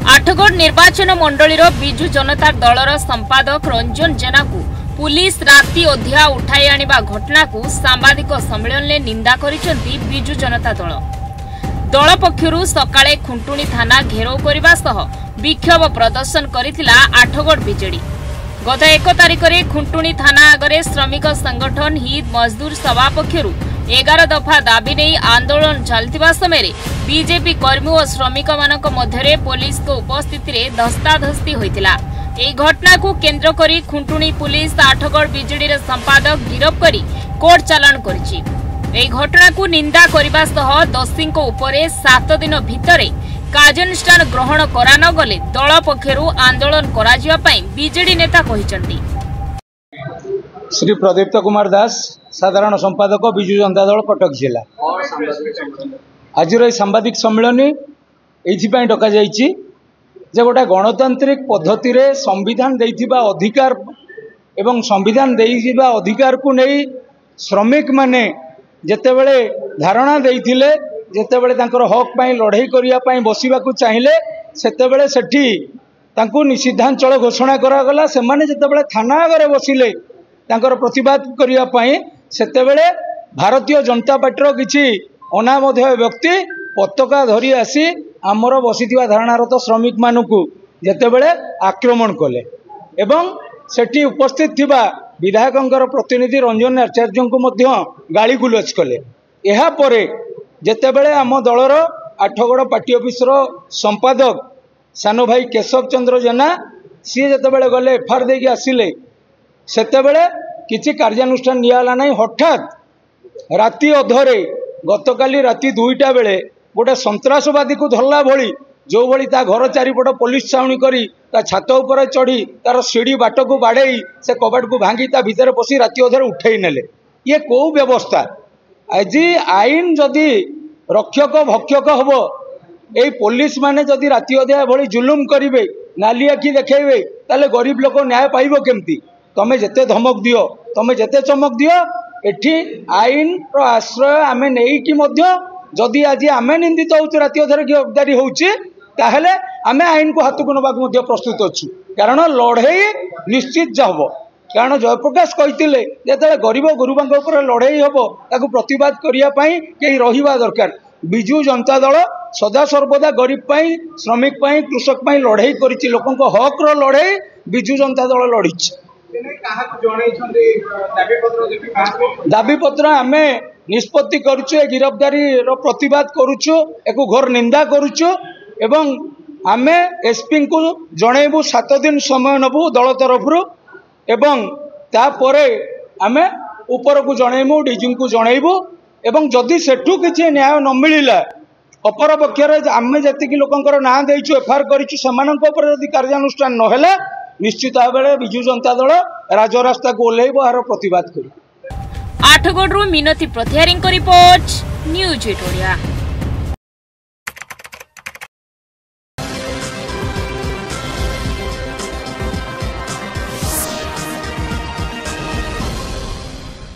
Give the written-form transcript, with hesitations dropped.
आठगढ़ निर्वाचन मंडलीर बिजु जनता दलर संपादक रंजन जेना को पुलिस राति अधिया उठाई आनिबा घटना को सांबादिक सम्मेलन में निंदा करिसेंती बिजु जनता दल। दल पक्षरु सकाळे खुंटुणी थाना घेराव करने सह विक्षोभ प्रदर्शन करथिला आठगढ़ बीजेडी। गत 1 तारिख में खुंटुणी थाना आगरे श्रमिक संगठन हित मजदूर सभा पक्षरु 11 दफा दाबी नहीं आंदोलन चलता समय बीजेपी कर्मी और श्रमिक मानक मध्य पुलिस को उपस्थिति रे धस्ताधस्ती होइतिला। एही घटना को केंद्र करी खुंटुणी पुलिस आठगढ़ बीजेडी संपादक गिरफ करी कोर्ट चालान करिछि। एही घटना को निंदा करबा सह दोषी उपरे 7 दिन भितरे कार्यानुष्ठान ग्रहण करा न गले दल पक्षरु आंदोलन करा जिवा पई बीजेडी नेता कहिसंती। श्री प्रदीप्त कुमार दास साधारण संपादक बिजु जनता दल कटक जिला। आज सांबादिक सम्मेलन ये डका जाइए जे गोटे गणतांत्रिक पद्धति रे संविधान देइथिबा अधिकार एवं संविधान देइथिबा अधिकार को नहीं श्रमिक माने जेतेबेले धारणा देइथिले जेतेबेले तांकर हक पाई लड़ाई करिया पाई बसिबा को चाहिए सेतेबेले सेठी तांकू निषिद्धांचल घोषणा करागला। सेमाने जेतेबेले थाना आगरे बसिले तांकर प्रतिवाद करिया पाई सेतेबेले भारतीय जनता पार्टी किछि अनामधेय व्यक्ति पताका धरी आसी आमर बसिथिबा धारणारत श्रमिक मानकू जेतेबेले आक्रमण कले एवं सेठी उपस्थित थिबा विधायकंकर प्रतिनिधि रंजन आचार्य को मध्य गाली गुलज कले। एहा परे जेतेबेले आम दलर आठगढ़ पार्टी ऑफिसर संपादक सानो भाई केशव चंद्र जेना सी जेतेबेले गले एफआर देकी आसिले सेतेबेले किछि कार्यानुष्ठान नियाला नहीं। हठात राति अधरे गतकाली राति 2टा बेले गोटे सन्त्रासवादी को धरला भली जो भली ता घर चारिपट पुलिस छाउणी करी ता छात उपर चढ़ी तार सीढ़ी बाट को बाड़े से कबाट को भांगी ता भीतर पशि राति अधरे उठे नेले। ये कौ व्यवस्था? आज आईन जदि रक्षक भक्षक हम ये पुलिस माने जदि राति अधे भली जुलुम करेंगे नाली आखि देखेबे ताले गरीब लोक न्याय पाइबो केमती? तमे जेते धमक दियो तमे जेते चमक दियो एठी आईन रो आश्रय आमे नेई कि मध्य जदि आज आमे निंदित होउछ राति अधरे गिरफ्तारी होउछ ताहले आमे आईन को हाथ को नबा को मध्य प्रस्तुत अछि। कारण लड़ाई निश्चित जाबो। कारण जयप्रकाश कहितिले जेते गरीब गुरुबांक ऊपर लड़ाई हबो ताकू प्रतिवाद करिया पई केही रहिबा दरकार। बिजु जनता दल सदा सर्वदा गरीब पाई श्रमिक पाई कृषक पाई लड़ाई करिछि। लोकंक हक रो लड़ाई बिजु जनता दल लड़िछि। दाबी पत्र आमे निष्पत्ति करुछु गिरफ्तारी रो प्रतिवाद करुछु एको घोर निंदा करुछु एवं आमे एसपी को जणेबू 7 दिन समय नबू दल तरफरु एवं तापरे आमे ऊपर को जणेबू डीजी को जणेबू एवं जदि सेठू किछि न्याय न मिलिला अपर पक्षरे आमे जतिक लोकंकर ना देइछु एफआर करिछु समानक ऊपर जदि कार्यानुष्ठान न होला निश्चित भाव बिजु जनता दल राजरास्ता को ओल्लैब आर प्रतिवाद कर। Athagarh Minati Pratihari report news 8 Odia.